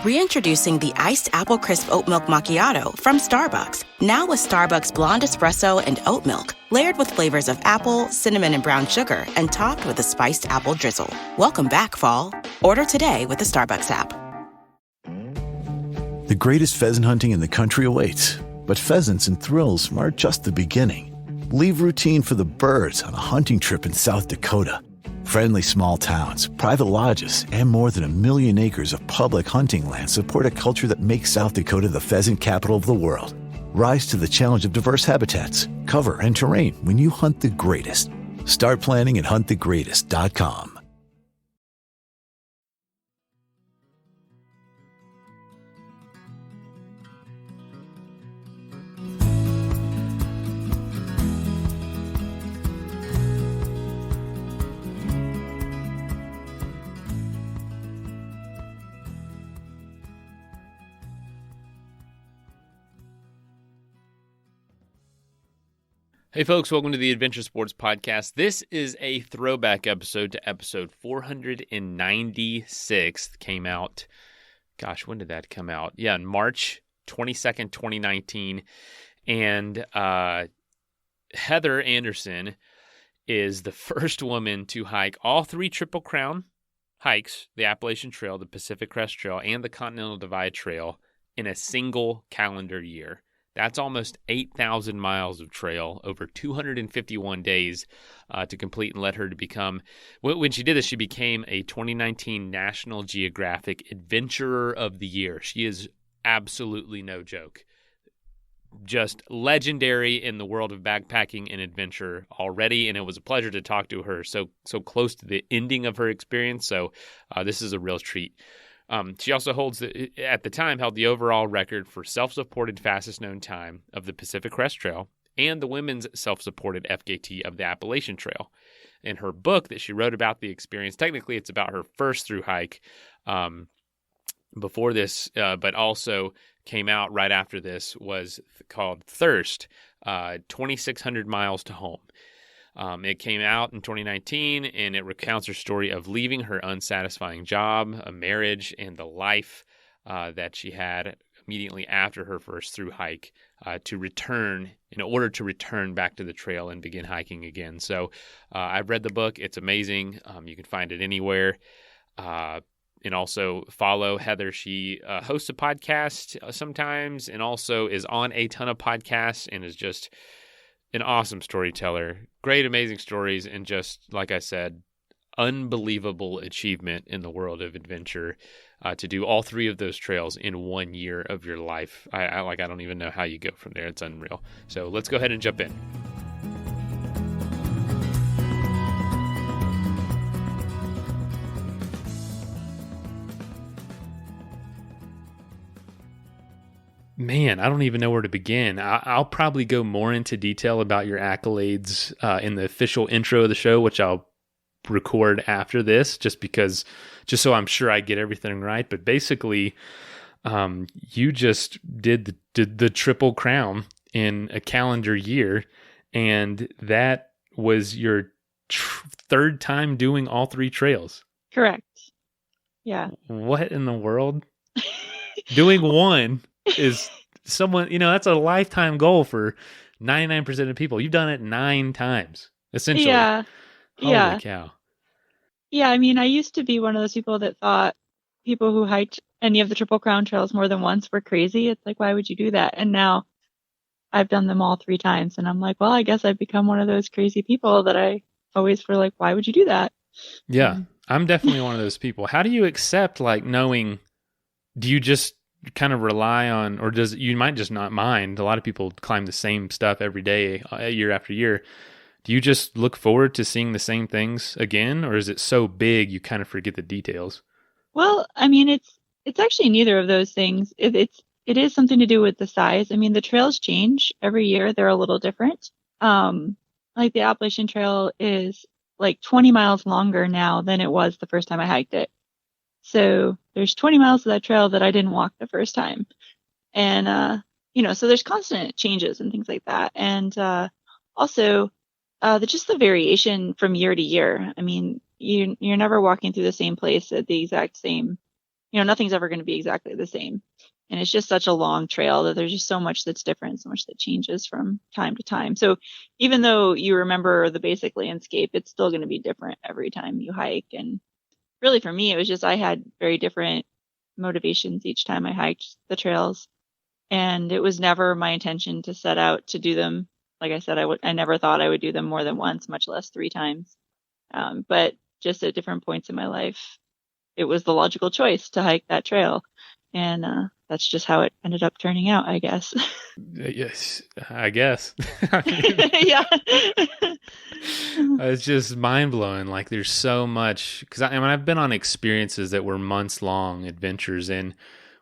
Reintroducing the iced apple crisp oat milk macchiato from Starbucks. Now with Starbucks blonde espresso and oat milk, layered with flavors of apple, cinnamon, and brown sugar, and topped with a spiced apple drizzle. Welcome back, fall. Order today with the Starbucks app. The greatest pheasant hunting in the country awaits, but pheasants and thrills are just the beginning. Leave routine for the birds on a hunting trip in South Dakota. Friendly small towns, private lodges, and more than 1 million acres of public hunting land support a culture that makes South Dakota the pheasant capital of the world. Rise to the challenge of diverse habitats, cover, and terrain when you hunt the greatest. Start planning at huntthegreatest.com. Hey folks, welcome to the Adventure Sports Podcast. This is a throwback episode to episode 496. Came out, gosh, when did that come out? Yeah, on March 22nd, 2019. And Heather Anderson is the first woman to hike all 3 Triple Crown hikes, the Appalachian Trail, the Pacific Crest Trail, and the Continental Divide Trail in a single calendar year. That's almost 8,000 miles of trail over 251 days to complete, and led her to become, when she did this, she became a 2019 National Geographic Adventurer of the Year. She is absolutely no joke. Just legendary in the world of backpacking and adventure already, and it was a pleasure to talk to her so close to the ending of her experience, so this is a real treat. She also at the time, held the overall record for self-supported fastest known time of the Pacific Crest Trail and the women's self-supported FKT of the Appalachian Trail. In her book that she wrote about the experience, technically it's about her first thru-hike before this, but also came out right after this, was called Thirst, 2,600 Miles to Home. It came out in 2019, and it recounts her story of leaving her unsatisfying job, a marriage, and the life that she had immediately after her first thru-hike in order to return back to the trail and begin hiking again. So I've read the book. It's amazing. You can find it anywhere. And also follow Heather. She hosts a podcast sometimes and also is on a ton of podcasts and is just an awesome storyteller. Great, amazing stories, and just, like I said, unbelievable achievement in the world of adventure to do all 3 of those trails in 1 year of your life. I don't even know how you go from there. It's unreal. So let's go ahead and jump in. Man, I don't even know where to begin. I'll probably go more into detail about your accolades in the official intro of the show, which I'll record after this, just so I'm sure I get everything right. But basically, you just did the Triple Crown in a calendar year, and that was your third time doing all 3 trails. Correct. Yeah. What in the world? Doing one is that's a lifetime goal for 99% of people. You've done it 9 times, essentially. Yeah. Holy cow. Yeah, I mean, I used to be one of those people that thought people who hiked any of the Triple Crown trails more than once were crazy. It's like, why would you do that? And now I've done them all 3 times, and I'm like, well, I guess I've become one of those crazy people that I always were like, why would you do that? Yeah, I'm definitely one of those people. How do you accept, knowing, do you just kind of rely on, or you might just not mind? A lot of people climb the same stuff every day, year after year. Do you just look forward to seeing the same things again, or is it so big you kind of forget the details? Well, I mean, it's actually neither of those things. It is something to do with the size. I mean, the trails change every year; they're a little different. Like the Appalachian Trail is like 20 miles longer now than it was the first time I hiked it. So there's 20 miles of that trail that I didn't walk the first time. And, so there's constant changes and things like that. And also just the variation from year to year. I mean, you're never walking through the same place at the exact same, nothing's ever going to be exactly the same. And it's just such a long trail that there's just so much that's different, so much that changes from time to time. So even though you remember the basic landscape, it's still going to be different every time you hike. And really for me, it was just I had very different motivations each time I hiked the trails. And it was never my intention to set out to do them. Like I said, I never thought I would do them more than once, much less 3 times. But just at different points in my life, it was the logical choice to hike that trail. And that's just how it ended up turning out, I guess. Yes, I guess. Yeah. It's just mind-blowing. Like, there's so much, because I've been on experiences that were months-long adventures, and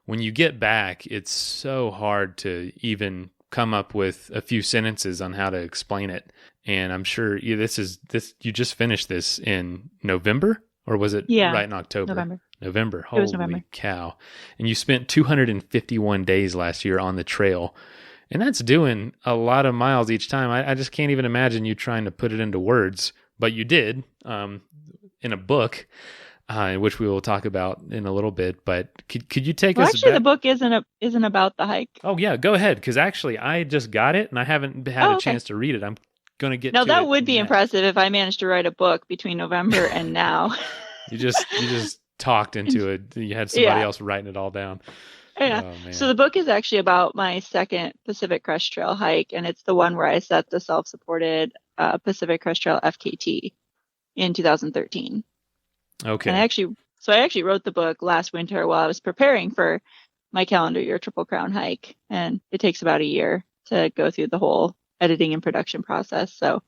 when you get back, it's so hard to even come up with a few sentences on how to explain it. And I'm sure you just finished this in November, or was it right in October? November. Holy November. Cow. And you spent 251 days last year on the trail. And that's doing a lot of miles each time. I just can't even imagine you trying to put it into words, but you did in a book, which we will talk about in a little bit. But could you take us back? Actually, the book isn't about the hike. Oh, yeah, go ahead, because actually I just got it, and I haven't had a chance to read it. I'm going to get to it. Now, that would be impressive if I managed to write a book between November and now. You just talked into it. You had somebody else writing it all down. Yeah. Oh, so the book is actually about my second Pacific Crest Trail hike, and it's the one where I set the self-supported Pacific Crest Trail FKT in 2013. Okay. And I actually wrote the book last winter while I was preparing for my calendar year Triple Crown hike, and it takes about a year to go through the whole editing and production process. So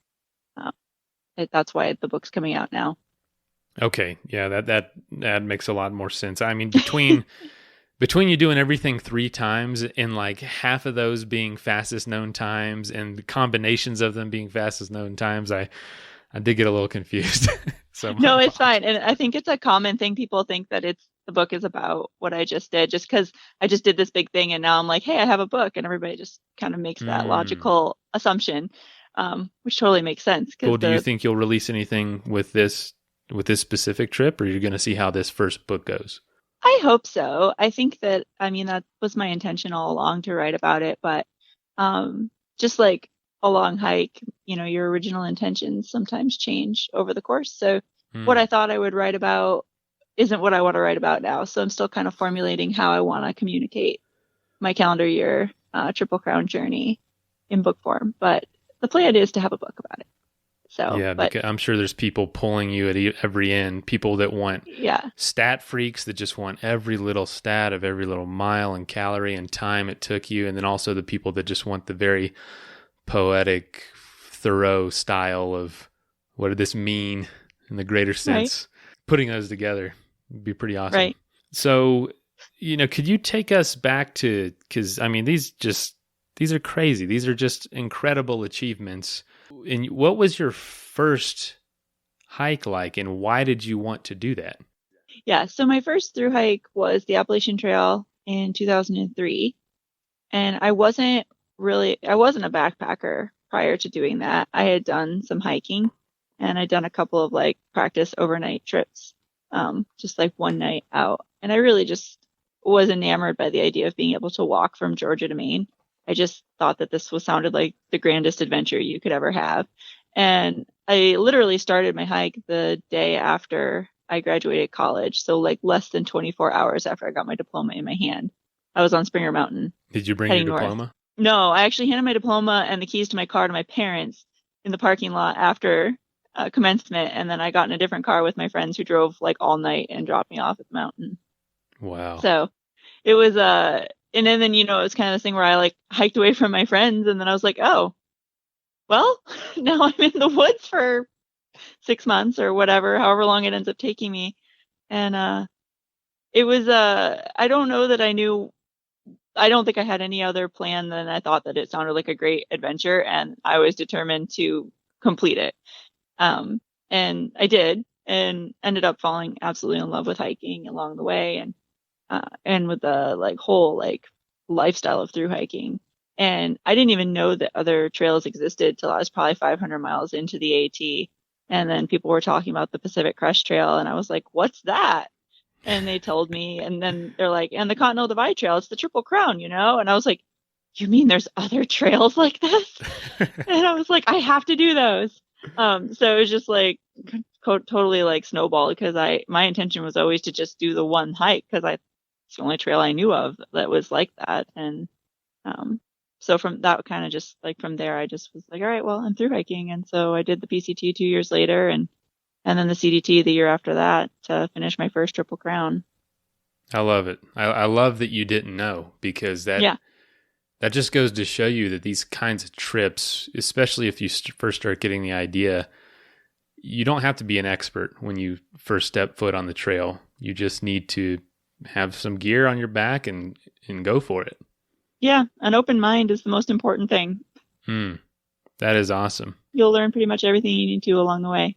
that's why the book's coming out now. Okay. Yeah, that makes a lot more sense. I mean, between you doing everything 3 times and like half of those being fastest known times and the combinations of them being fastest known times, I did get a little confused. No, it's fine. And I think it's a common thing. People think that the book is about what I just did, just because I just did this big thing and now I'm like, hey, I have a book, and everybody just kind of makes that logical assumption, which totally makes sense. Well, do you think you'll release anything with this specific trip, or you're going to see how this first book goes? I hope so. I think that was my intention all along, to write about it, but just like a long hike, your original intentions sometimes change over the course. So what I thought I would write about isn't what I want to write about now. So I'm still kind of formulating how I want to communicate my calendar year Triple Crown journey in book form. But the plan is to have a book about it. So yeah, because I'm sure there's people pulling you at every end, people that want stat freaks that just want every little stat of every little mile and calorie and time it took you. And then also the people that just want the very poetic, thorough style of what did this mean in the greater sense. Right. Putting those together would be pretty awesome. Right. So, could you take us back to, because these are crazy. These are just incredible achievements. And what was your first hike like, and why did you want to do that? Yeah, so my first thru hike was the Appalachian Trail in 2003. And I wasn't a backpacker prior to doing that. I had done some hiking, and I'd done a couple of like practice overnight trips, just like one night out. And I really just was enamored by the idea of being able to walk from Georgia to Maine. I just thought that this sounded like the grandest adventure you could ever have. And I literally started my hike the day after I graduated college. So like less than 24 hours after I got my diploma in my hand. I was on Springer Mountain. Did you bring your diploma? North. No, I actually handed my diploma and the keys to my car to my parents in the parking lot after commencement. And then I got in a different car with my friends who drove like all night and dropped me off at the mountain. Wow. So it was and then it was kind of this thing where I like hiked away from my friends, and then I was like, oh, well, now I'm in the woods for 6 months or however long it ends up taking me. And it was I don't know that I don't think I had any other plan than I thought that it sounded like a great adventure, and I was determined to complete it. And I did, and ended up falling absolutely in love with hiking along the way, and with the like whole like lifestyle of thru hiking. And I didn't even know that other trails existed till I was probably 500 miles into the AT. And then people were talking about the Pacific Crest Trail, and I was like, what's that? And they told me, and then they're like, and the Continental Divide Trail, it's the Triple Crown, you know? And I was like, you mean there's other trails like this? And I was like, I have to do those. So it was just like totally like snowballed, because my intention was always to just do the one hike, because it's the only trail I knew of that was like that. And so from that kind of just like from there, I just was like, all right, well, I'm through hiking. And so I did the PCT 2 years later, and then the CDT the year after that to finish my first Triple Crown. I love it. I love that you didn't know, because that just goes to show you that these kinds of trips, especially if you first start getting the idea, you don't have to be an expert when you first step foot on the trail. You just need to have some gear on your back and go for it. Yeah, an open mind is the most important thing. That is awesome. You'll learn pretty much everything you need to along the way.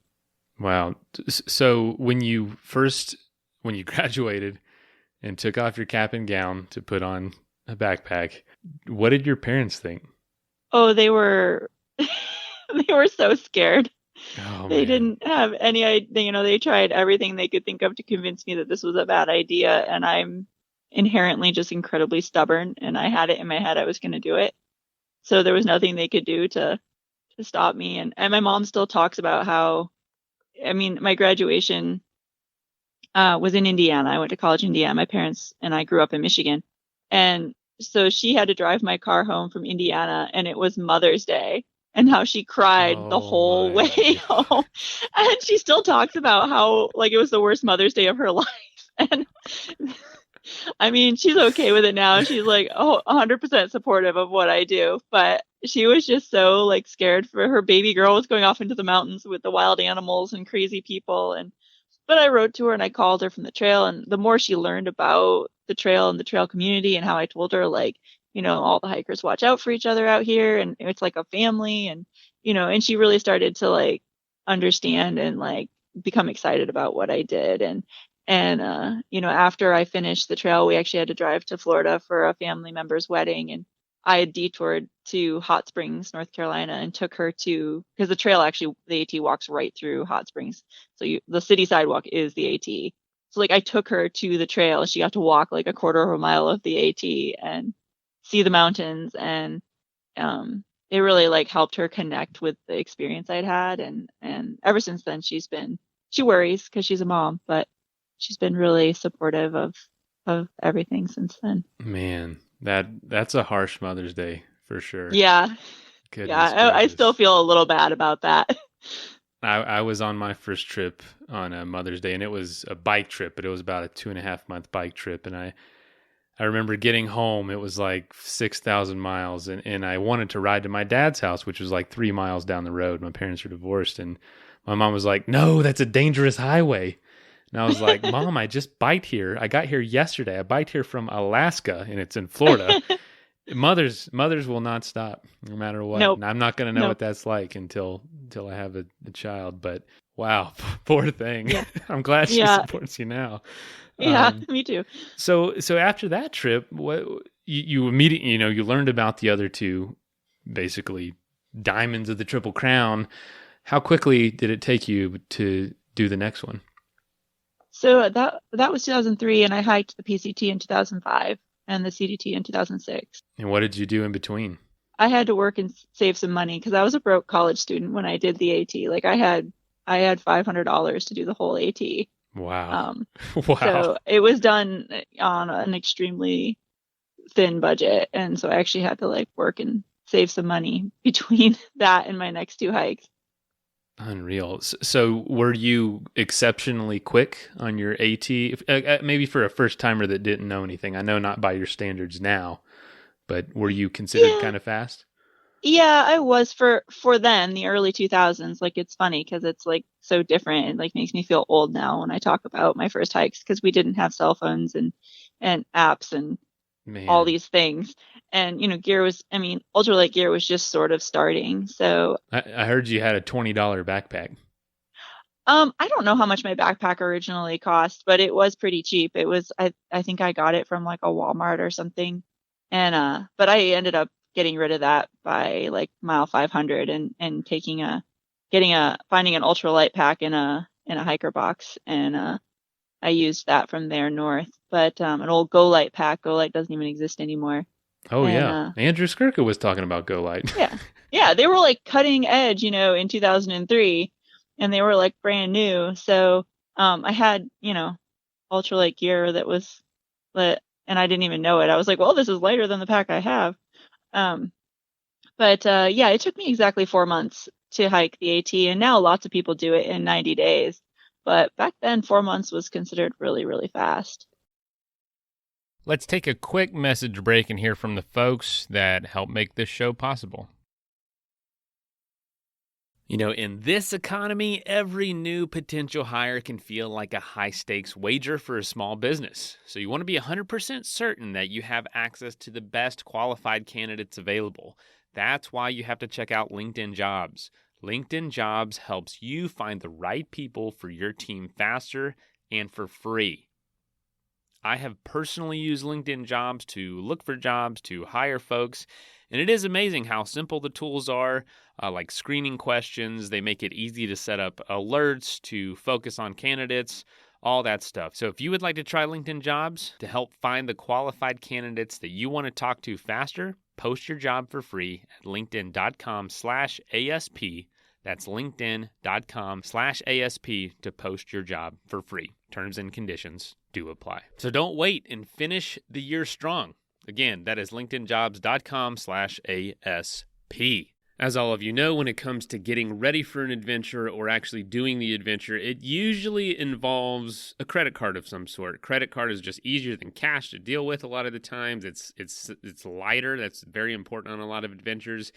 Wow. So when you graduated and took off your cap and gown to put on a backpack, what did your parents think? Oh, they were they were so scared. Oh, they man. didn't have any idea. You know, they tried everything they could think of to convince me that this was a bad idea, and I'm inherently just incredibly stubborn, and I had it in my head I was going to do it. So there was nothing they could do to stop me. And my mom still talks about how, I mean, my graduation was in Indiana. I went to college in Indiana. My parents and I grew up in Michigan. And so she had to drive my car home from Indiana, and it was Mother's Day, and how she cried the whole way home. And she still talks about how like it was the worst Mother's Day of her life. And I mean, she's okay with it now. She's like, 100% supportive of what I do. But she was just so like scared for her baby girl was going off into the mountains with the wild animals and crazy people. But I wrote to her and I called her from the trail. And the more she learned about the trail and the trail community, and how I told her, like, you know, all the hikers watch out for each other out here, and it's like a family, and, you know, and she really started to like understand and like become excited about what I did. And you know, after I finished the trail, we actually had to drive to Florida for a family member's wedding, and I had detoured to Hot Springs, North Carolina, and took her to, because the trail actually, the AT walks right through Hot Springs. So the city sidewalk is the AT. So like I took her to the trail. She got to walk like a quarter of a mile of the AT and see the mountains. And it really like helped her connect with the experience I'd had. And ever since then, she worries because she's a mom, but she's been really supportive of everything since then. Man, that's a harsh Mother's Day for sure. Yeah. I still feel a little bad about that. I was on my first trip on a Mother's Day, and it was a bike trip, but it was about a 2.5-month bike trip. And I remember getting home, it was like 6,000 miles, and I wanted to ride to my dad's house, which was like 3 miles down the road. My parents are divorced, and my mom was like, "No, that's a dangerous highway." And I was like, "Mom, I just biked here. I got here yesterday. I biked here from Alaska, and it's in Florida." Mothers will not stop no matter what. Nope. And I'm not going to know what that's like until I have a child. But wow, poor thing. Yeah. I'm glad she supports you now. Yeah, me too. So after that trip, what you immediately, you know, you learned about the other two, basically diamonds of the Triple Crown. How quickly did it take you to do the next one? So that was 2003, and I hiked the PCT in 2005 and the CDT in 2006. And what did you do in between? I had to work and save some money because I was a broke college student when I did the AT. Like I had $500 to do the whole AT. Wow. Wow. So it was done on an extremely thin budget, and so I actually had to like work and save some money between that and my next two hikes. Unreal. So were you exceptionally quick on your AT? Maybe for a first timer that didn't know anything. I know not by your standards now, but were you considered kind of fast? Yeah, I was for then, the early 2000s. Like it's funny because it's like so different. It like makes me feel old now when I talk about my first hikes, because we didn't have cell phones and apps and all these things. And, you know, ultralight gear was just sort of starting. So I heard you had a $20 backpack. I don't know how much my backpack originally cost, but it was pretty cheap. It was, I think I got it from like a Walmart or something. And, but I ended up getting rid of that by like mile 500 and finding an ultralight pack in a hiker box and I used that from there north. But an old Go Light pack. Go Light doesn't even exist anymore. Oh, And yeah. Andrew Skirka was talking about Go Light. yeah. Yeah, they were like cutting edge, in 2003, and they were like brand new. So I had, ultralight gear that was lit, and I didn't even know it. I was like, well, this is lighter than the pack I have. But yeah, it took me exactly 4 months to hike the AT, and now lots of people do it in 90 days. But back then, 4 months was considered really, really fast. Let's take a quick message break and hear from the folks that help make this show possible. In this economy, every new potential hire can feel like a high-stakes wager for a small business. So you want to be 100% certain that you have access to the best qualified candidates available. That's why you have to check out LinkedIn Jobs. LinkedIn Jobs helps you find the right people for your team faster and for free. I have personally used LinkedIn Jobs to look for jobs, to hire folks, and it is amazing how simple the tools are, like screening questions. They make it easy to set up alerts, to focus on candidates, all that stuff. So if you would like to try LinkedIn Jobs to help find the qualified candidates that you want to talk to faster, post your job for free at linkedin.com/ASP. That's linkedin.com/ASP to post your job for free. Terms and conditions do apply. So don't wait and finish the year strong. Again, that is linkedinjobs.com/ASP. As all of you know, when it comes to getting ready for an adventure or actually doing the adventure, it usually involves a credit card of some sort. Credit card is just easier than cash to deal with a lot of the times. It's lighter. That's very important on a lot of adventures.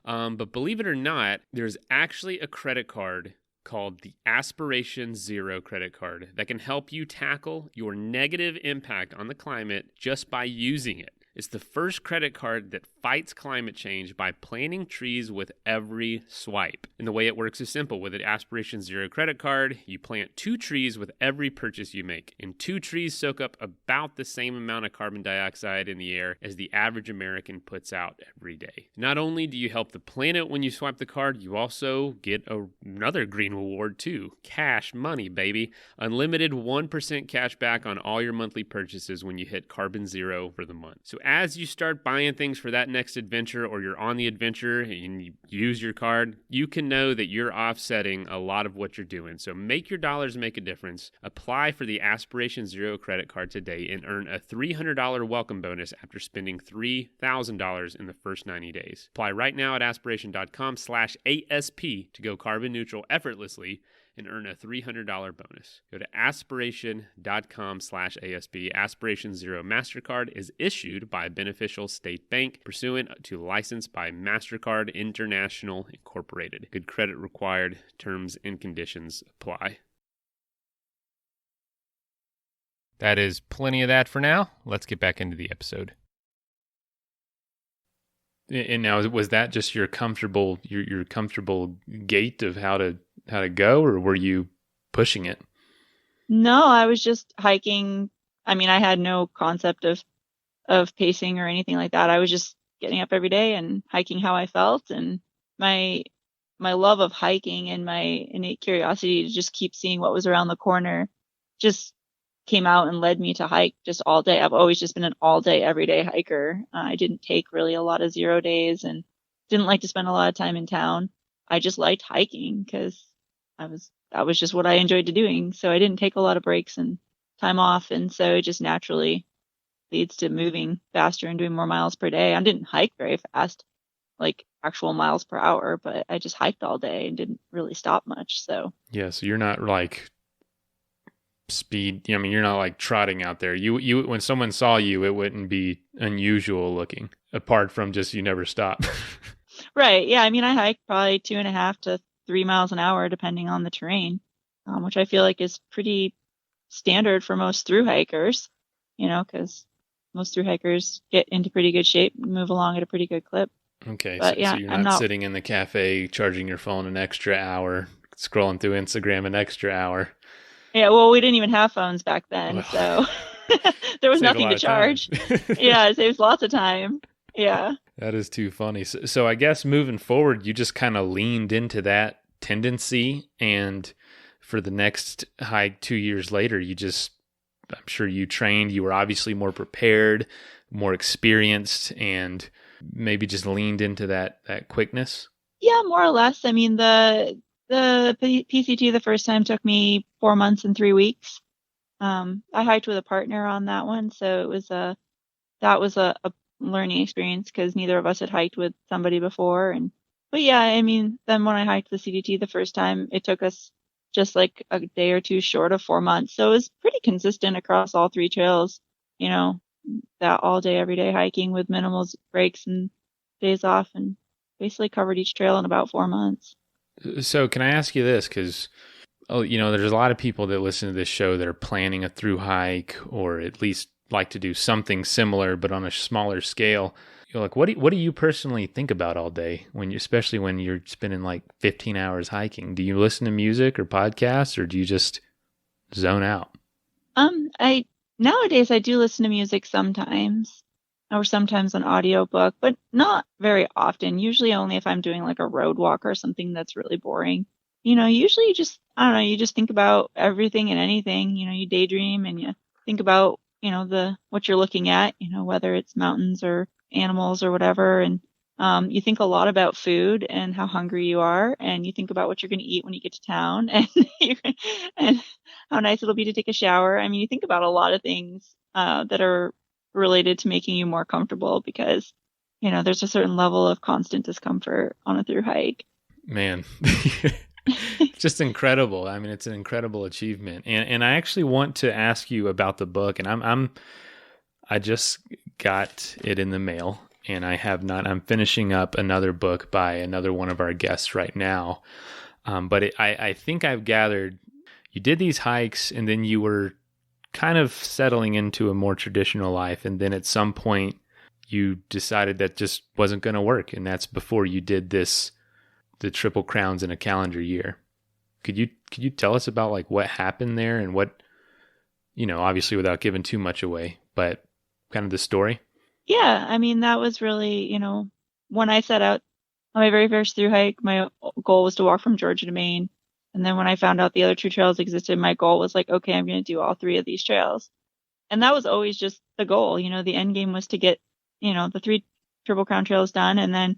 But believe it or not, there's actually a credit card called the Aspiration Zero credit card that can help you tackle your negative impact on the climate just by using it. It's the first credit card that fights climate change by planting trees with every swipe. And the way it works is simple. With an Aspiration Zero credit card, you plant 2 trees with every purchase you make. And 2 trees soak up about the same amount of carbon dioxide in the air as the average American puts out every day. Not only do you help the planet when you swipe the card, you also get another green reward too. Cash money, baby. Unlimited 1% cash back on all your monthly purchases when you hit carbon zero for the month. So as you start buying things for that next adventure, or you're on the adventure and you use your card, you can know that you're offsetting a lot of what you're doing. So make your dollars make a difference. Apply for the Aspiration Zero credit card today and earn a $300 welcome bonus after spending $3,000 in the first 90 days. Apply right now at aspiration.com/ASP to go carbon neutral effortlessly and earn a $300 bonus. Go to aspiration.com/ASP. Aspiration Zero MasterCard is issued by a beneficial state bank pursuant to license by MasterCard International Incorporated. Good credit required. Terms and conditions apply. That is plenty of that for now. Let's get back into the episode. And now, was that just your comfortable gait of how to go, or were you pushing it? No, I was just hiking. I mean, I had no concept of pacing or anything like that. I was just getting up every day and hiking how I felt, and my love of hiking and my innate curiosity to just keep seeing what was around the corner just came out and led me to hike just all day. I've always just been an all day, everyday hiker. I didn't take really a lot of 0 days and didn't like to spend a lot of time in town. I just liked hiking because that was just what I enjoyed doing. So I didn't take a lot of breaks and time off. And so it just naturally leads to moving faster and doing more miles per day. I didn't hike very fast, like actual miles per hour, but I just hiked all day and didn't really stop much. So yeah, so you're not like speed. I mean, you're not like trotting out there. You when someone saw you, it wouldn't be unusual looking, apart from just you never stop. Right. Yeah. I mean, I hike probably 2.5 to 3 miles an hour, depending on the terrain, which I feel like is pretty standard for most thru-hikers, because most thru-hikers get into pretty good shape and move along at a pretty good clip. Okay. But, so you're not sitting in the cafe charging your phone an extra hour, scrolling through Instagram an extra hour. Yeah, well, we didn't even have phones back then, so there was nothing to charge. Yeah, it saves lots of time. Yeah. That is too funny. So I guess moving forward, you just kind of leaned into that tendency and for the next hike 2 years later, I'm sure you trained, you were obviously more prepared, more experienced, and maybe just leaned into that quickness? Yeah, more or less. I mean, the PCT the first time took me 4 months and 3 weeks. I hiked with a partner on that one, so that was a learning experience because neither of us had hiked with somebody before. But yeah, I mean, then when I hiked the CDT the first time, it took us just like a day or two short of 4 months. So it was pretty consistent across all 3 trails, you know, that all day, every day hiking with minimal breaks and days off, and basically covered each trail in about 4 months. So can I ask you this? Because, there's a lot of people that listen to this show that are planning a through hike, or at least like to do something similar, but on a smaller scale. You're like, what do you personally think about all day especially when you're spending like 15 hours hiking? Do you listen to music or podcasts, or do you just zone out? Nowadays I do listen to music sometimes, or sometimes an audiobook, but not very often. Usually only if I'm doing like a road walk or something that's really boring. Usually I don't know, you just think about everything and anything. You daydream and you think about, what you're looking at, whether it's mountains or animals or whatever. And you think a lot about food and how hungry you are, and you think about what you're going to eat when you get to town, and and how nice it'll be to take a shower. I mean, you think about a lot of things that are related to making you more comfortable, because there's a certain level of constant discomfort on a through hike. Man. Just incredible. I mean, it's an incredible achievement. And I actually want to ask you about the book, and I just got it in the mail, and I'm finishing up another book by another one of our guests right now. But I think I've gathered you did these hikes, and then you were kind of settling into a more traditional life. And then at some point you decided that just wasn't going to work. And that's before you did the Triple Crowns in a calendar year. Could you tell us about like what happened there and what, obviously without giving too much away, but kind of the story? Yeah. I mean, that was really, when I set out on my very first through hike, my goal was to walk from Georgia to Maine. And then when I found out the other 2 trails existed, my goal was like, okay, I'm going to do all 3 of these trails. And that was always just the goal. The end game was to get, the 3 Triple Crown trails done, and then,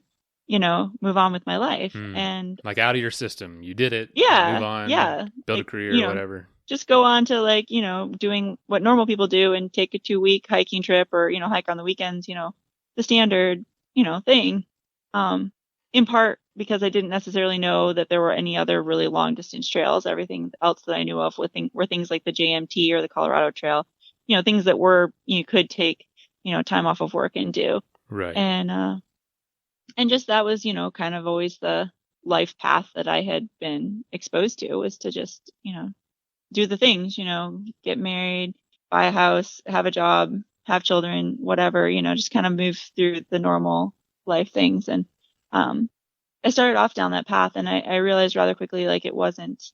move on with my life. And like out of your system, you did it. Yeah. Move on. Yeah. Build a career or whatever. Just go on to like, doing what normal people do and take a 2-week hiking trip, or, hike on the weekends, the standard, thing. In part because I didn't necessarily know that there were any other really long distance trails. Everything else that I knew of were things like the JMT or the Colorado Trail, things that you could take, time off of work and do. Right. And just that was, kind of always the life path that I had been exposed to, was to just, do the things, get married, buy a house, have a job, have children, whatever, just kind of move through the normal life things. And I started off down that path, and I realized rather quickly, like, it wasn't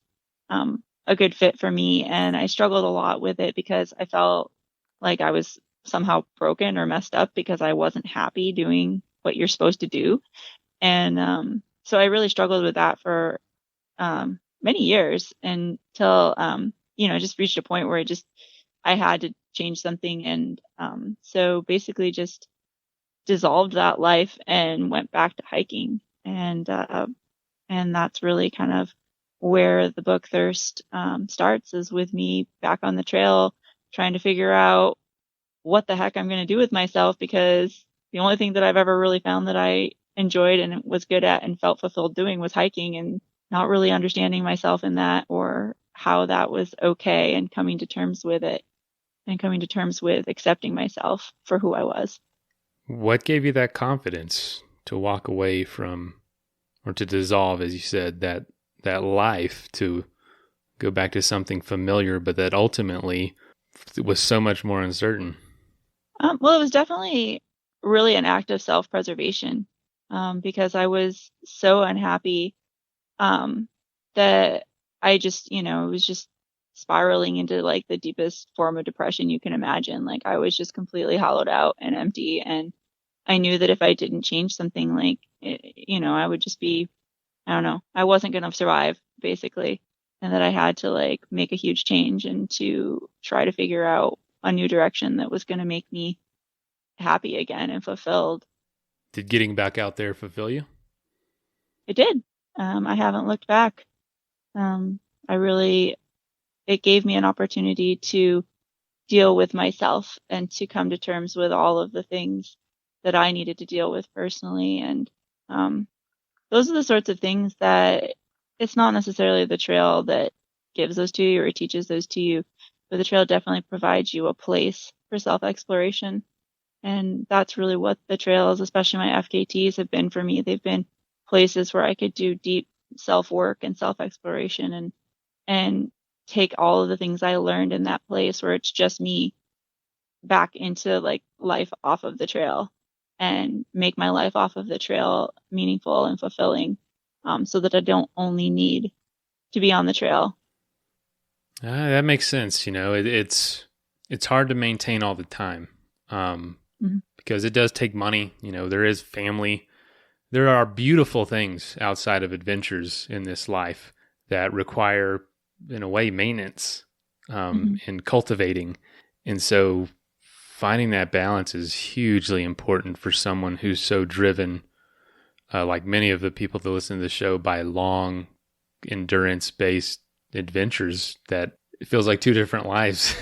a good fit for me. And I struggled a lot with it because I felt like I was somehow broken or messed up because I wasn't happy doing what you're supposed to do. And so I really struggled with that for many years, until just reached a point where I had to change something. And so basically just dissolved that life and went back to hiking. And that's really kind of where the book Thirst starts, is with me back on the trail trying to figure out what the heck I'm going to do with myself, because the only thing that I've ever really found that I enjoyed and was good at and felt fulfilled doing was hiking, and not really understanding myself in that, or how that was okay, and coming to terms with it, and coming to terms with accepting myself for who I was. What gave you that confidence to walk away from, or to dissolve, as you said, that life, to go back to something familiar, but that ultimately was so much more uncertain? Well, it was definitely really an act of self-preservation, because I was so unhappy that I just, it was just spiraling into like the deepest form of depression you can imagine. Like, I was just completely hollowed out and empty. And I knew that if I didn't change something, like, I would just be, I don't know, I wasn't going to survive, basically. and that I had to like make a huge change and to try to figure out a new direction that was going to make me happy again and fulfilled. Did getting back out there fulfill you? It did. I haven't looked back. It gave me an opportunity to deal with myself and to come to terms with all of the things that I needed to deal with personally. And those are the sorts of things that it's not necessarily the trail that gives those to you or teaches those to you, but the trail definitely provides you a place for self-exploration. And that's really what the trails, especially my FKTs, have been for me. They've been places where I could do deep self-work and self-exploration and take all of the things I learned in that place where it's just me back into like life off of the trail and make my life off of the trail meaningful and fulfilling, so that I don't only need to be on the trail. That makes sense. It's hard to maintain all the time, because it does take money. There is family. There are beautiful things outside of adventures in this life that require, in a way, maintenance, and cultivating. And so finding that balance is hugely important for someone who's so driven, like many of the people that listen to the show, by long endurance-based adventures that it feels like two different lives.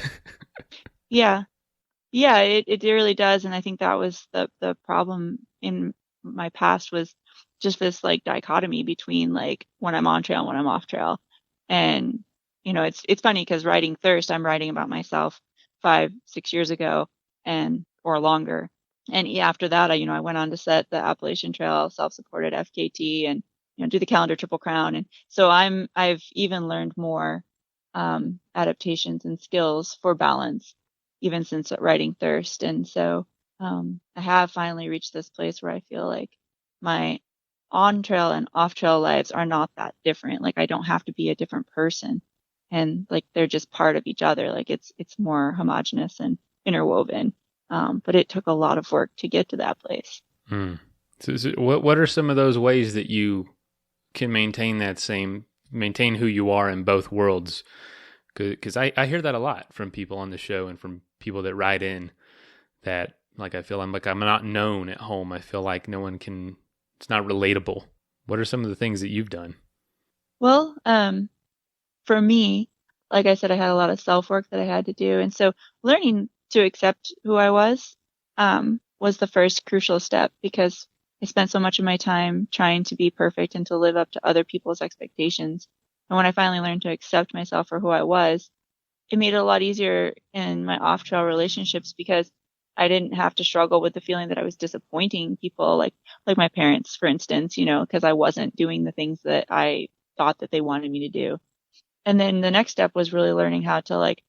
Yeah. Yeah, it really does. And I think that was the problem in my past, was just this like dichotomy between like when I'm on trail and when I'm off trail. And, it's funny because writing Thirst, I'm writing about myself 5-6 years ago or longer. And after that, I went on to set the Appalachian Trail self-supported FKT and, do the calendar Triple Crown. And so I've even learned more adaptations and skills for balance, even since writing Thirst. And so I have finally reached this place where I feel like my on trail and off trail lives are not that different. Like I don't have to be a different person, and like they're just part of each other. Like it's more homogenous and interwoven. But it took a lot of work to get to that place. So what are some of those ways that you can maintain who you are in both worlds? Because I hear that a lot from people on the show and from people that write in, that like I feel I'm not known at home. I feel like no one can. It's not relatable. What are some of the things that you've done? Well, for me, like I said, I had a lot of self-work that I had to do. And so learning to accept who I was the first crucial step, because I spent so much of my time trying to be perfect and to live up to other people's expectations. And when I finally learned to accept myself for who I was, it made it a lot easier in my off-trail relationships, because I didn't have to struggle with the feeling that I was disappointing people, like my parents, for instance, because I wasn't doing the things that I thought that they wanted me to do. And then the next step was really learning how to like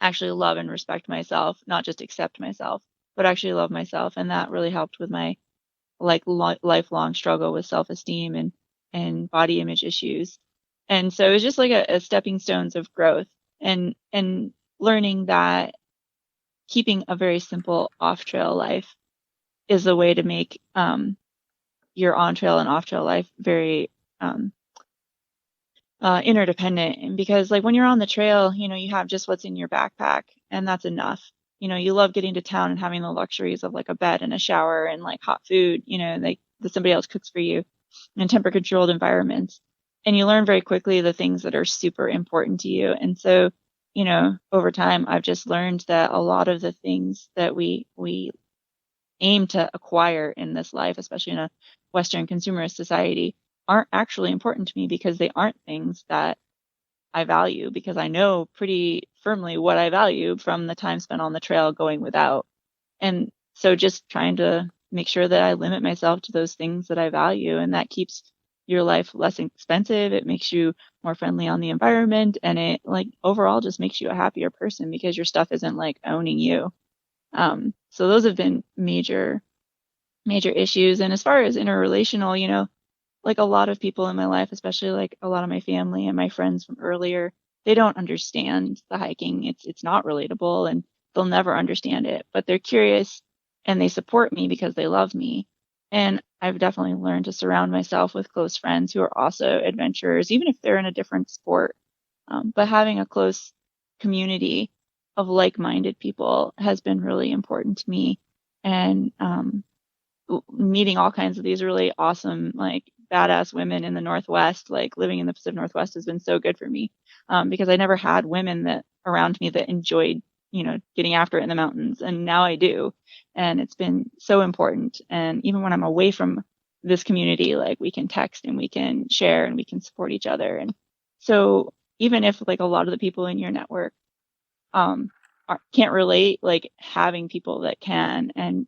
actually love and respect myself, not just accept myself, but actually love myself. And that really helped with my like lifelong struggle with self-esteem and body image issues. And so it was just like a stepping stones of growth and learning that keeping a very simple off-trail life is a way to make your on-trail and off-trail life very interdependent. And because like when you're on the trail, you have just what's in your backpack, and that's enough. You love getting to town and having the luxuries of like a bed and a shower and like hot food, like that somebody else cooks for you, and temperature-controlled environments. And you learn very quickly the things that are super important to you. And so, over time, I've just learned that a lot of the things that we aim to acquire in this life, especially in a Western consumerist society, aren't actually important to me, because they aren't things that I value, because I know pretty firmly what I value from the time spent on the trail going without. And so just trying to make sure that I limit myself to those things that I value, and that keeps your life less expensive. It makes you more friendly on the environment, and it like overall just makes you a happier person, because your stuff isn't like owning you. So those have been major issues. And as far as interrelational, like a lot of people in my life, especially like a lot of my family and my friends from earlier, they don't understand the hiking. It's not relatable, and they'll never understand it, but they're curious and they support me because they love me. And I've definitely learned to surround myself with close friends who are also adventurers, even if they're in a different sport. But having a close community of like-minded people has been really important to me. And meeting all kinds of these really awesome, like badass women in the Northwest, like living in the Pacific Northwest has been so good for me. Because I never had women that around me that enjoyed, getting after it in the mountains. And now I do. And it's been so important. And even when I'm away from this community, like we can text and we can share and we can support each other. And so even if like a lot of the people in your network can't relate, like having people that can, and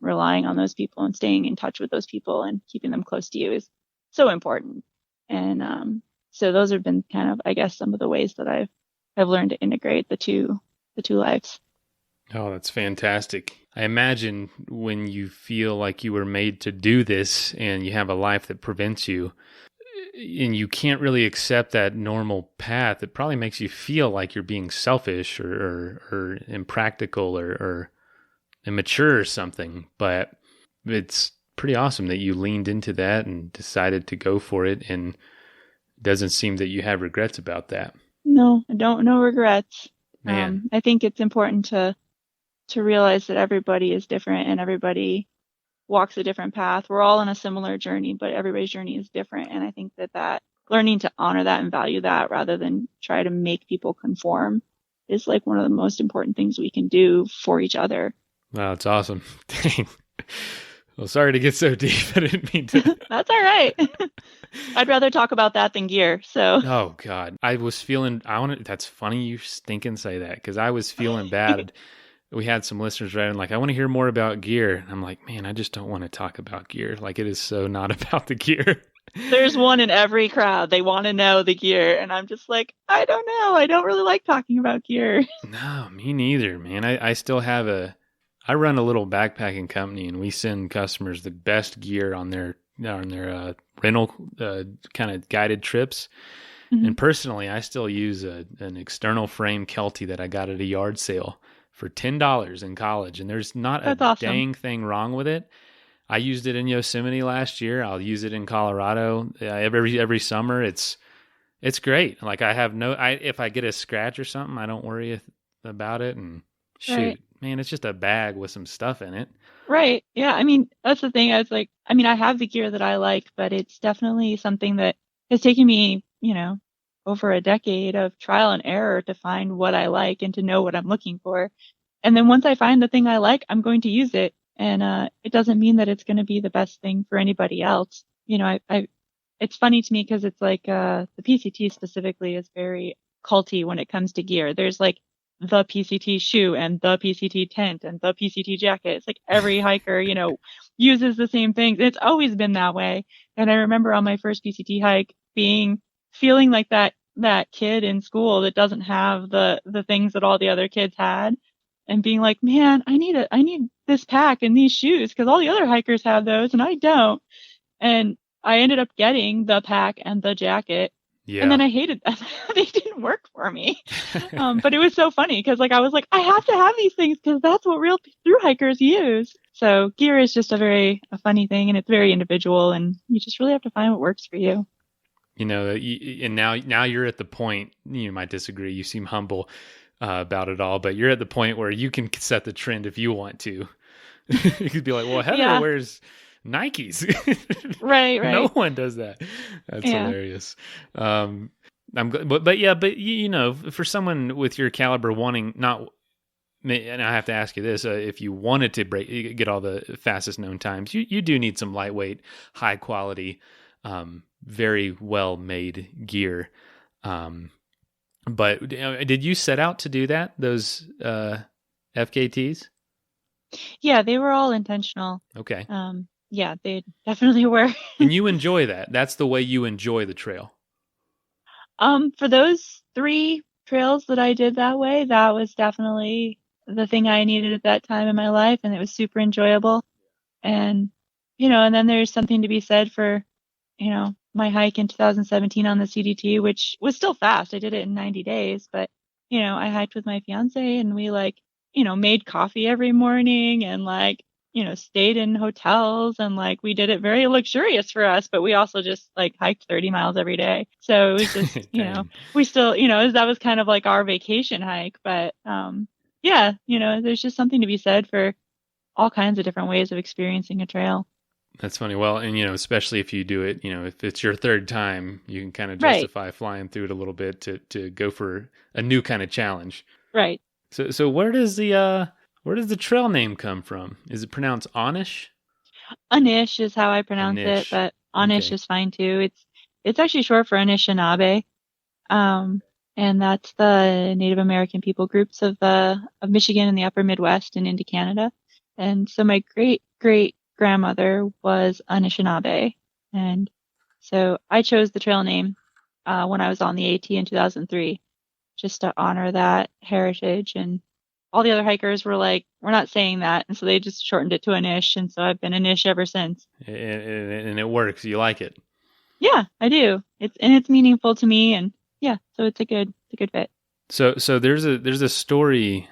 relying on those people and staying in touch with those people and keeping them close to you is so important. And so those have been kind of, I guess, some of the ways that I've learned to integrate the two lives. Oh, that's fantastic. I imagine when you feel like you were made to do this and you have a life that prevents you, and you can't really accept that normal path, it probably makes you feel like you're being selfish or impractical or immature or something. But it's pretty awesome that you leaned into that and decided to go for it, and it doesn't seem that you have regrets about that. No, I don't. No regrets. Man. I think it's important to realize that everybody is different and everybody walks a different path. We're all on a similar journey, but everybody's journey is different. And I think that learning to honor that and value that rather than try to make people conform is like one of the most important things we can do for each other. Wow, that's awesome. Dang. Well, sorry to get so deep. I didn't mean to. That's all right. I'd rather talk about that than gear. So. Oh God, I was feeling. That's funny you stinking say that, because I was feeling bad. We had some listeners writing like, I want to hear more about gear. And I'm like, man, I just don't want to talk about gear. Like, it is so not about the gear. There's one in every crowd. They want to know the gear. And I'm just like, I don't know. I don't really like talking about gear. No, me neither, man. I still have I run a little backpacking company, and we send customers the best gear on their rental kind of guided trips. Mm-hmm. And personally, I still use an external frame Kelty that I got at a yard sale for $10 in college, and there's not That's a awesome. Dang thing wrong with it. I used it in Yosemite last year. I'll use it in Colorado every summer. It's great. Like if I get a scratch or something, I don't worry about it. And shoot, right. Man, it's just a bag with some stuff in it. Right. Yeah. I mean, that's the thing. I have the gear that I like, but it's definitely something that has taken me, over a decade of trial and error to find what I like and to know what I'm looking for. And then once I find the thing I like, I'm going to use it. And it doesn't mean that it's going to be the best thing for anybody else. It's funny to me because it's like the PCT specifically is very culty when it comes to gear. There's like the PCT shoe and the PCT tent and the PCT jacket. It's like every hiker, uses the same things. It's always been that way. And I remember on my first PCT hike feeling like that kid in school that doesn't have the things that all the other kids had, and being like, man, I need this pack and these shoes because all the other hikers have those and I don't. And I ended up getting the pack and the jacket. Yeah. And then I hated them. They didn't work for me. But it was so funny because I was like, I have to have these things because that's what real thru-hikers use. So gear is just a funny thing, and it's very individual, and you just really have to find what works for you. And now you're at the point, you might disagree, you seem humble about it all, but you're at the point where you can set the trend if you want to. You could be like, well, Heather wears Nikes. Right. No one does that. That's hilarious. For someone with your caliber wanting and I have to ask you this, if you wanted to get all the fastest known times, you do need some lightweight, high quality, very well made gear. But did you set out to do that? Those FKTs? Yeah, they were all intentional. Okay. Yeah, they definitely were. And you enjoy that. That's the way you enjoy the trail. For those 3 trails that I did that way, that was definitely the thing I needed at that time in my life, and it was super enjoyable. And and then there's something to be said for my hike in 2017 on the CDT, which was still fast. I did it in 90 days, but I hiked with my fiance, and we made coffee every morning, and stayed in hotels and like we did it very luxurious for us, but we also just like hiked 30 miles every day. So it was just, Dang. we still, that was kind of like our vacation hike. But yeah, there's just something to be said for all kinds of different ways of experiencing a trail. That's funny. Well, and especially if you do it, if it's your third time, you can kind of Right. justify flying through it a little bit to go for a new kind of challenge. Right. So where does the trail name come from? Is it pronounced Anish? Anish is how I pronounce it, Anish. but Anish Okay. is fine too. It's actually short for Anishinaabe. And that's the Native American people groups of Michigan and the upper Midwest and into Canada. And so my great great grandmother was Anishinaabe. And so I chose the trail name when I was on the AT in 2003, just to honor that heritage. And all the other hikers were like, we're not saying that. And so they just shortened it to Anish. And so I've been Anish ever since. And it works. You like it. Yeah, I do. It's meaningful to me. And yeah, so it's a good fit. So there's a story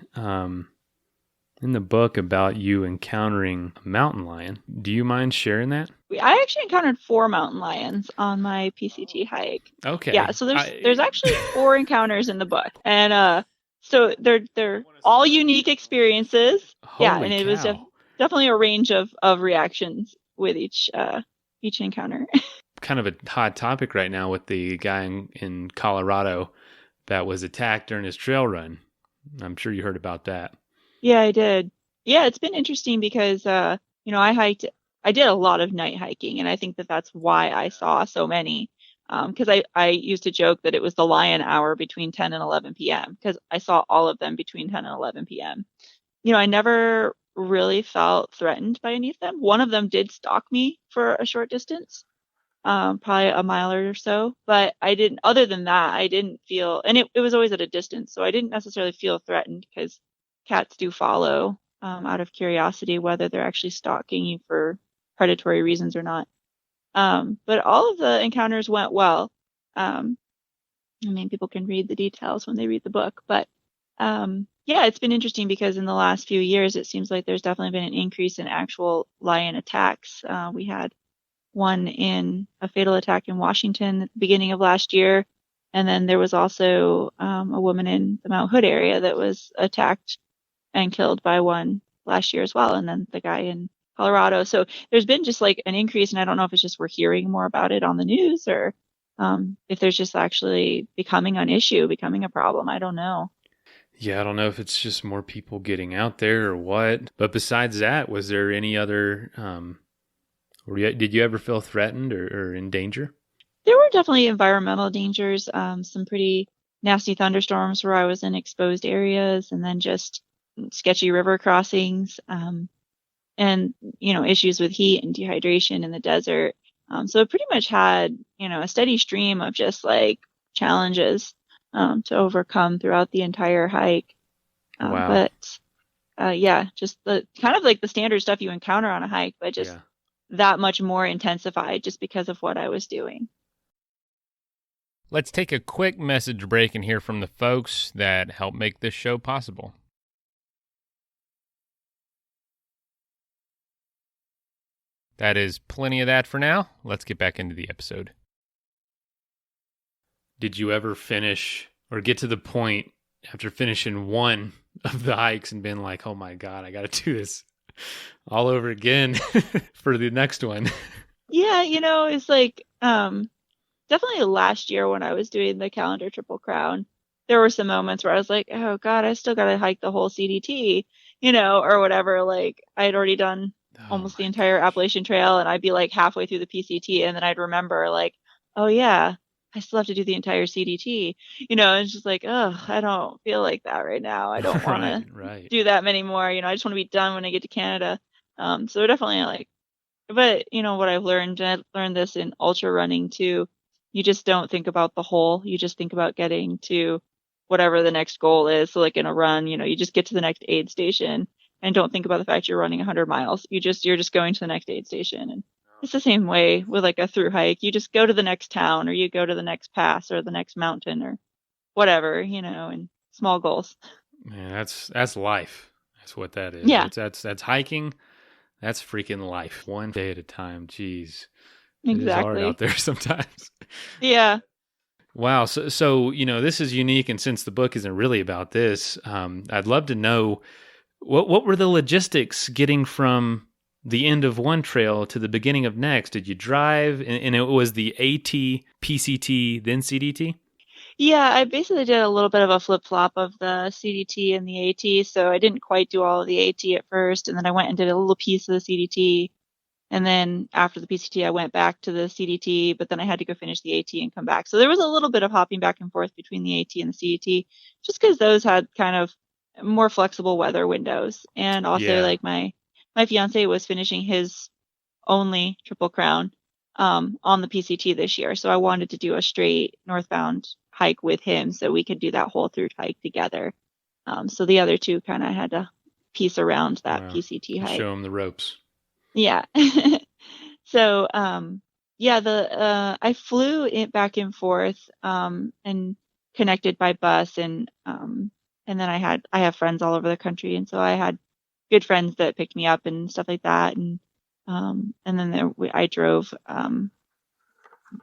in the book about you encountering a mountain lion. Do you mind sharing that? I actually encountered 4 mountain lions on my PCT hike. Okay. Yeah, so there's actually 4 encounters in the book, and so they're all unique experiences. Yeah, and it was definitely a range of reactions with each encounter. Kind of a hot topic right now with the guy in Colorado that was attacked during his trail run. I'm sure you heard about that. Yeah, I did. Yeah, it's been interesting because I did a lot of night hiking, and I think that's why I saw so many. Because I used to joke that it was the lion hour between 10 and 11 p.m. because I saw all of them between 10 and 11 p.m. I never really felt threatened by any of them. One of them did stalk me for a short distance, probably a mile or so, but other than that, I didn't feel, and it was always at a distance, so I didn't necessarily feel threatened because cats do follow out of curiosity, whether they're actually stalking you for predatory reasons or not. But all of the encounters went well. People can read the details when they read the book, but yeah, it's been interesting because in the last few years, it seems like there's definitely been an increase in actual lion attacks. We had a fatal attack in Washington at the beginning of last year. And then there was also a woman in the Mount Hood area that was attacked and killed by one last year as well. And then the guy in Colorado. So there's been just like an increase. And I don't know if it's just we're hearing more about it on the news or if there's just actually becoming an issue, becoming a problem. I don't know. Yeah, I don't know if it's just more people getting out there or what. But besides that, was there any other, did you ever feel threatened or in danger? There were definitely environmental dangers, some pretty nasty thunderstorms where I was in exposed areas, and then just sketchy river crossings, and issues with heat and dehydration in the desert. So it pretty much had a steady stream of just like challenges to overcome throughout the entire hike. Wow. But yeah, just the kind of like the standard stuff you encounter on a hike, but just that much more intensified just because of what I was doing. Let's take a quick message break and hear from the folks that help make this show possible. That is plenty of that for now. Let's get back into the episode. Did you ever finish or get to the point after finishing one of the hikes and been like, oh my God, I got to do this all over again for the next one? Yeah, it's like definitely last year when I was doing the calendar Triple Crown, there were some moments where I was like, oh God, I still got to hike the whole CDT, or whatever. Like I'd already done almost the entire Appalachian Trail, and I'd be like halfway through the PCT, and then I'd remember like, oh yeah, I still have to do the entire CDT. It's just like, oh, I don't feel like that right now. I don't want to do that many more. I just want to be done when I get to Canada. So definitely like, but what I've learned, and I learned this in ultra running too, you just don't think about the whole. You just think about getting to whatever the next goal is. So like in a run, you just get to the next aid station and don't think about the fact you're running 100 miles. You're just going to the next aid station. And it's the same way with like a through hike. You just go to the next town, or you go to the next pass or the next mountain or whatever, and small goals. Man, that's life. That's what that is. Yeah. That's hiking. That's freaking life. One day at a time. Jeez. It is hard Exactly. out there sometimes. Yeah. Wow. So, this is unique. And since the book isn't really about this, I'd love to know what were the logistics getting from the end of one trail to the beginning of next? Did you drive? And it was the AT, PCT, then CDT? Yeah, I basically did a little bit of a flip-flop of the CDT and the AT, so I didn't quite do all of the AT at first, and then I went and did a little piece of the CDT, and then after the PCT, I went back to the CDT, but then I had to go finish the AT and come back. So there was a little bit of hopping back and forth between the AT and the CDT, just because those had kind of more flexible weather windows, and also like my fiance was finishing his only Triple Crown on the PCT this year, so I wanted to do a straight northbound hike with him so we could do that whole through hike together. So the other two kind of had to piece around that PCT hike. Show him the ropes. Yeah. So I flew it back and forth and connected by bus, and then I have friends all over the country, and so I had good friends that picked me up and stuff like that, and then I drove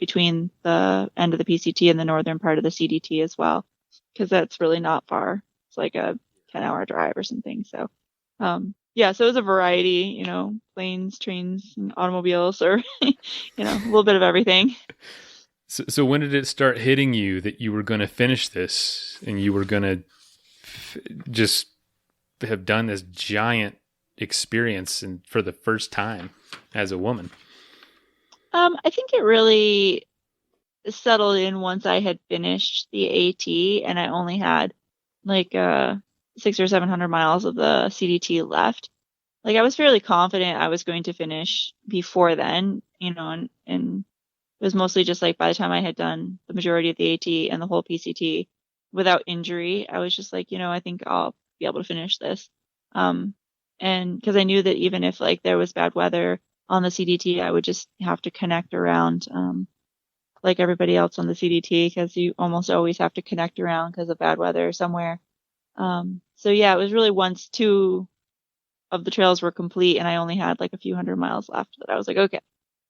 between the end of the PCT and the northern part of the CDT as well, because that's really not far. It's like a 10-hour drive or something. So, so it was a variety, planes, trains, and automobiles, or, a little bit of everything. So when did it start hitting you that you were going to finish this and you were going to just have done this giant experience for the first time as a woman? I think it really settled in once I had finished the AT and I only had like 600 or 700 miles of the CDT left. Like I was fairly confident I was going to finish before then, and it was mostly just like by the time I had done the majority of the AT and the whole PCT without injury, I was just like, I think I'll be able to finish this. And because I knew that even if like there was bad weather on the CDT, I would just have to connect around like everybody else on the CDT, because you almost always have to connect around because of bad weather somewhere. So yeah, it was really once two of the trails were complete and I only had like a few hundred miles left that I was like, okay,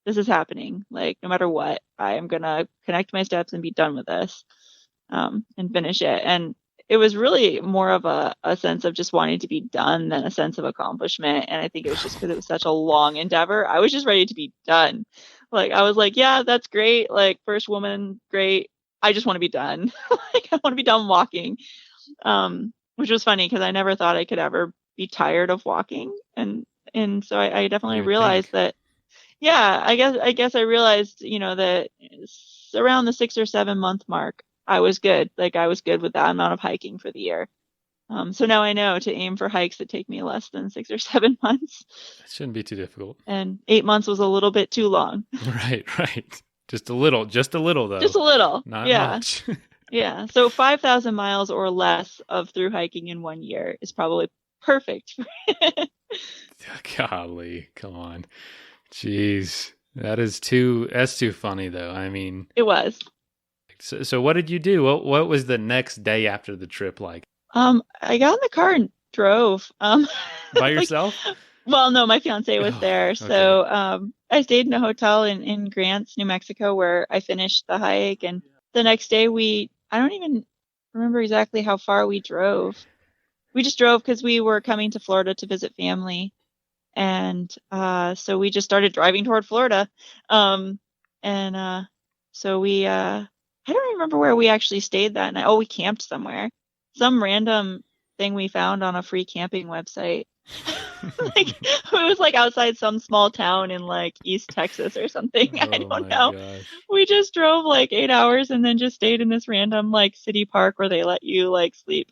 this is happening. Like no matter what, I am going to connect my steps and be done with this and finish it. And it was really more of a sense of just wanting to be done than a sense of accomplishment. And I think it was just because it was such a long endeavor. I was just ready to be done. Like, I was like, yeah, that's great. Like, first woman, great. I just want to be done. Like, I want to be done walking. Which was funny because I never thought I could ever be tired of walking. And so I definitely realized that, yeah, I guess I realized, that around the 6 or 7 month mark, I was good. Like I was good with that amount of hiking for the year. So now I know to aim for hikes that take me less than 6 or 7 months. It shouldn't be too difficult. And 8 months was a little bit too long. Right. Just a little though. Just a little. Not much. Yeah. So 5,000 miles or less of through hiking in 1 year is probably perfect. Golly, come on. Jeez. That's too funny though. I mean, it was. So what did you do? What was the next day after the trip like? I got in the car and drove. By yourself? Well, no, my fiance was there. Okay. So I stayed in a hotel in Grants, New Mexico, where I finished the hike. And the next day I don't even remember exactly how far we drove. We just drove because we were coming to Florida to visit family. And so we just started driving toward Florida. So we I don't remember where we actually stayed that night. Oh, we camped somewhere. Some random thing we found on a free camping website. Like it was like outside some small town in like East Texas or something. I don't know. Gosh. We just drove like 8 hours and then just stayed in this random like city park where they let you like sleep.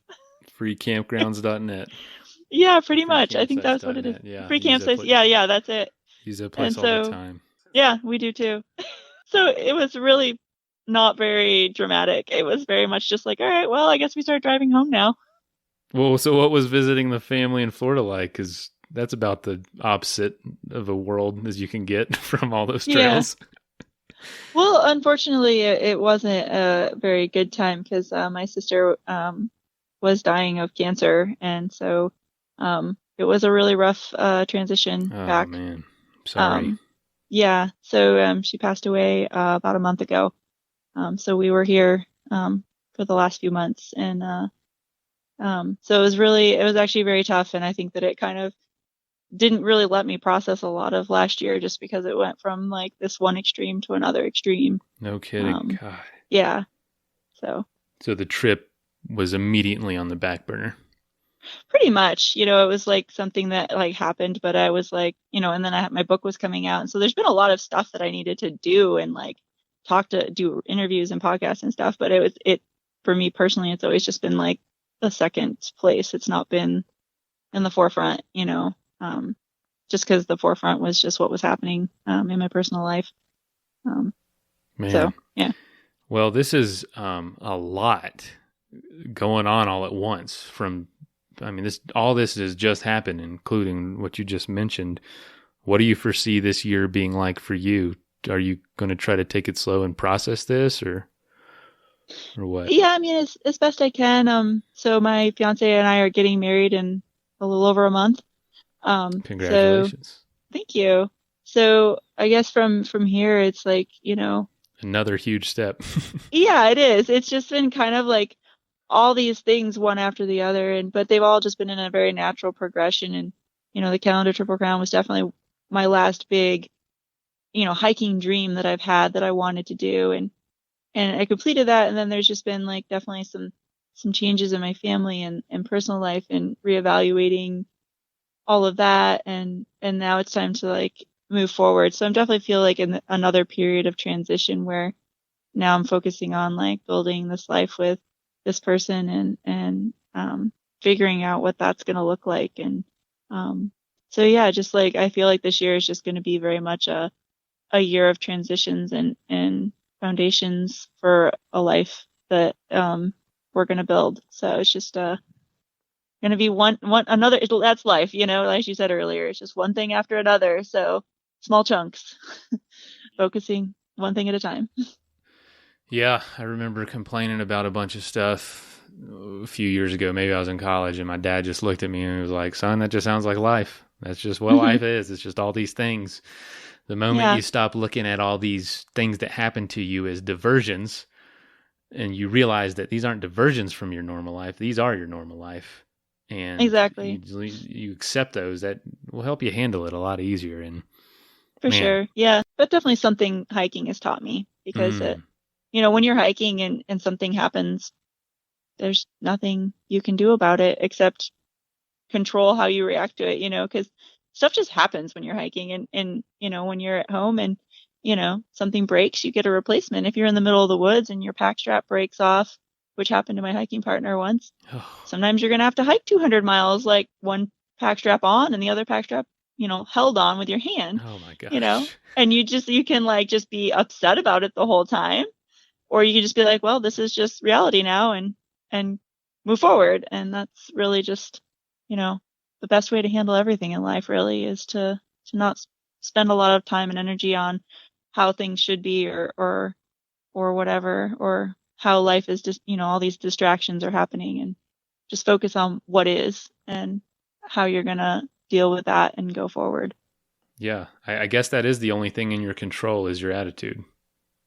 Freecampgrounds.net. Yeah, pretty much. I think that's what it is. Yeah. Free campsites. Yeah, that's it. Use that place all the time. Yeah, we do too. So it was really not very dramatic. It was very much just like, all right, well, I guess we start driving home now. Well, so what was visiting the family in Florida like? Because that's about the opposite of a world as you can get from all those trails. Yeah. Well, unfortunately, it wasn't a very good time because my sister was dying of cancer. And so it was a really rough transition Oh back. man, sorry. Yeah. So she passed away about a month ago. So we were here for the last few months, and so it was actually very tough, and I think that it kind of didn't really let me process a lot of last year just because it went from like this one extreme to another extreme. No kidding. God. Yeah. So the trip was immediately on the back burner. pretty much, it was like something that like happened, but I was like, and then my book was coming out. And so there's been a lot of stuff that I needed to do and like do interviews and podcasts and stuff. But for me personally, it's always just been like the second place. It's not been in the forefront, just because the forefront was just what was happening in my personal life. Man. So, yeah. Well, this is a lot going on all at once. All this has just happened, including what you just mentioned. What do you foresee this year being like for you? Are you going to try to take it slow and process this, or what? Yeah, I mean, as best I can. So my fiance and I are getting married in a little over a month. Congratulations. So, thank you. So I guess from here, it's like, another huge step. Yeah, it is. It's just been kind of like all these things one after the other, but they've all just been in a very natural progression. And, the Calendar Triple Crown was definitely my last big, hiking dream that I've had that I wanted to do. And I completed that. And then there's just been like definitely some changes in my family and personal life and reevaluating all of that. And now it's time to like move forward. So I'm definitely feel like in another period of transition where now I'm focusing on like building this life with this person and figuring out what that's going to look like. And so yeah, just like I feel like this year is just going to be very much a year of transitions and foundations for a life that we're going to build. So it's just going to be one another. That's life, like you said earlier. It's just one thing after another. So small chunks, focusing one thing at a time. Yeah, I remember complaining about a bunch of stuff a few years ago. Maybe I was in college, and my dad just looked at me and he was like, "Son, that just sounds like life. That's just what life is. It's just all these things." The moment you stop looking at all these things that happen to you as diversions, and you realize that these aren't diversions from your normal life, these are your normal life. And exactly, you accept those, that will help you handle it a lot easier. And for sure, yeah, but definitely something hiking has taught me, because when you're hiking and something happens, there's nothing you can do about it except control how you react to it, because stuff just happens when you're hiking and when you're at home and, something breaks, you get a replacement. If you're in the middle of the woods and your pack strap breaks off, which happened to my hiking partner once, sometimes you're going to have to hike 200 miles, like one pack strap on and the other pack strap, held on with your hand. Oh my gosh. And you can like just be upset about it the whole time. Or you can just be like, well, this is just reality now and move forward. And that's really just, the best way to handle everything in life really is to not spend a lot of time and energy on how things should be or whatever, or how life is just, all these distractions are happening, and just focus on what is and how you're going to deal with that and go forward. Yeah. I guess that is the only thing in your control is your attitude.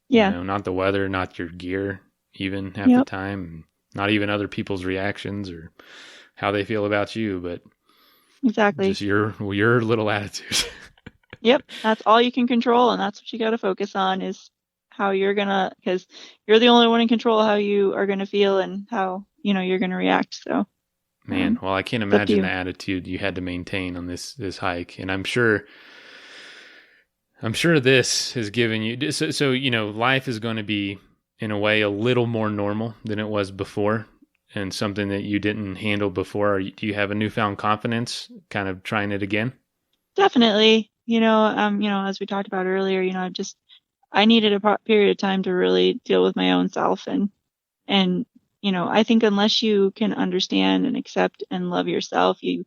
Yeah. Not the weather, not your gear, even half the time, not even other people's reactions or how they feel about you, but exactly just your little attitude. Yep. That's all you can control. And that's what you got to focus on, is how you're going to, because you're the only one in control how you are going to feel and how, you're going to react. So, man, well, I can't imagine the attitude you had to maintain on this hike. And I'm sure this has given you, so life is going to be in a way a little more normal than it was before, and something that you didn't handle before. Do you have a newfound confidence kind of trying it again? Definitely. As we talked about earlier, I needed a period of time to really deal with my own self. And I think unless you can understand and accept and love yourself, you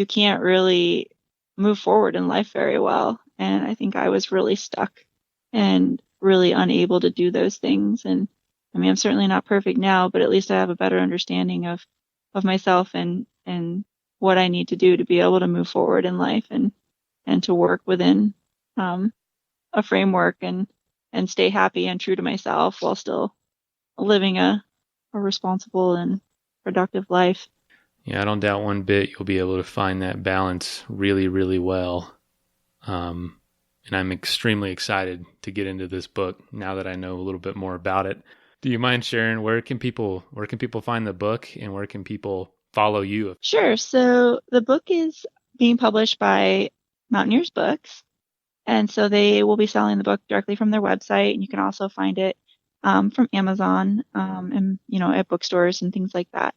can't really move forward in life very well. And I think I was really stuck and really unable to do those things. And I mean, I'm certainly not perfect now, but at least I have a better understanding of myself and what I need to do to be able to move forward in life and to work within a framework and stay happy and true to myself while still living a responsible and productive life. Yeah, I don't doubt one bit you'll be able to find that balance really, really well. And I'm extremely excited to get into this book now that I know a little bit more about it. Do you mind sharing where can people find the book and where can people follow you? Sure. So the book is being published by Mountaineers Books. And so they will be selling the book directly from their website. And you can also find it from Amazon and, at bookstores and things like that.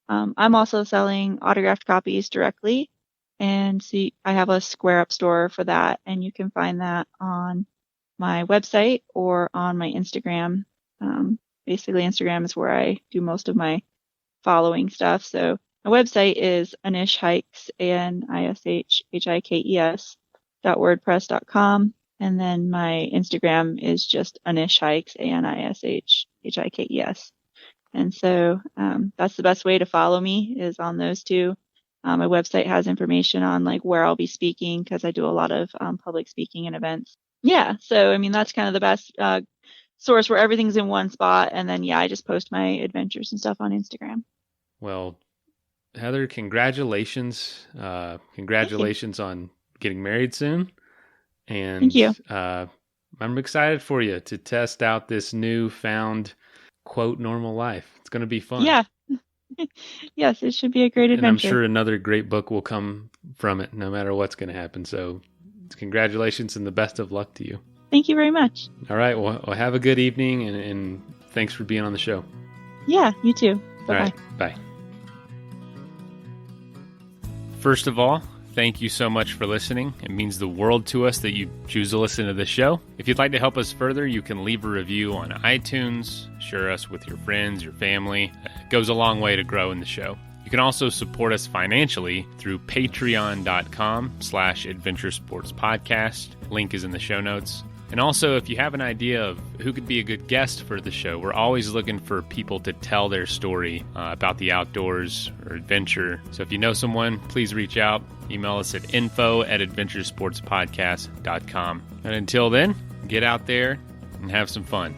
I'm also selling autographed copies directly. And so I have a Square Up store for that. And you can find that on my website or on my Instagram. Basically, Instagram is where I do most of my following stuff. So my website is Anish Hikes, ANISHHIKES.wordpress.com. And then my Instagram is just Anish Hikes, ANISHHIKES. And so that's the best way to follow me is on those two. My website has information on like where I'll be speaking because I do a lot of public speaking and events. Yeah. So, I mean, that's kind of the best source where everything's in one spot. And then, I just post my adventures and stuff on Instagram. Well, Heather, congratulations. Congratulations on getting married soon. And thank you. I'm excited for you to test out this newfound, quote, normal life. It's going to be fun. Yeah. Yes, it should be a great adventure. And I'm sure another great book will come from it no matter what's going to happen. So congratulations and the best of luck to you. Thank you very much. All right. Well, have a good evening and thanks for being on the show. Yeah, you too. Bye-bye. All right. Bye. First of all, thank you so much for listening. It means the world to us that you choose to listen to this show. If you'd like to help us further, you can leave a review on iTunes, share us with your friends, your family. It goes a long way to grow in the show. You can also support us financially through patreon.com/adventuresportspodcast. Link is in the show notes. And also, if you have an idea of who could be a good guest for the show, we're always looking for people to tell their story about the outdoors or adventure. So if you know someone, please reach out. Email us at info@adventuresportspodcast.com. And until then, get out there and have some fun.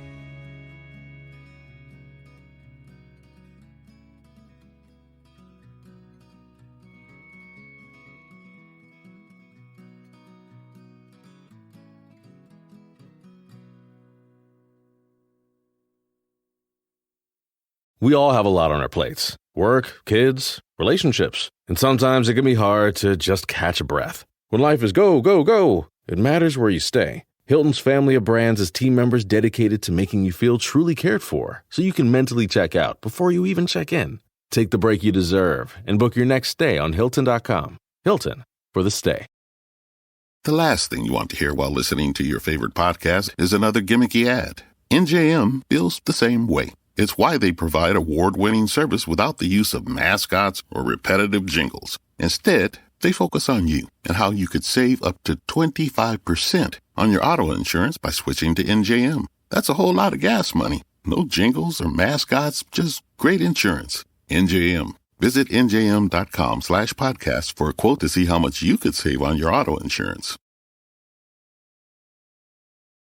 We all have a lot on our plates. Work, kids, relationships. And sometimes it can be hard to just catch a breath. When life is go, go, go, it matters where you stay. Hilton's family of brands is team members dedicated to making you feel truly cared for, so you can mentally check out before you even check in. Take the break you deserve and book your next stay on Hilton.com. Hilton, for the stay. The last thing you want to hear while listening to your favorite podcast is another gimmicky ad. NJM feels the same way. It's why they provide award-winning service without the use of mascots or repetitive jingles. Instead, they focus on you and how you could save up to 25% on your auto insurance by switching to NJM. That's a whole lot of gas money. No jingles or mascots, just great insurance. NJM. Visit njm.com/podcast for a quote to see how much you could save on your auto insurance.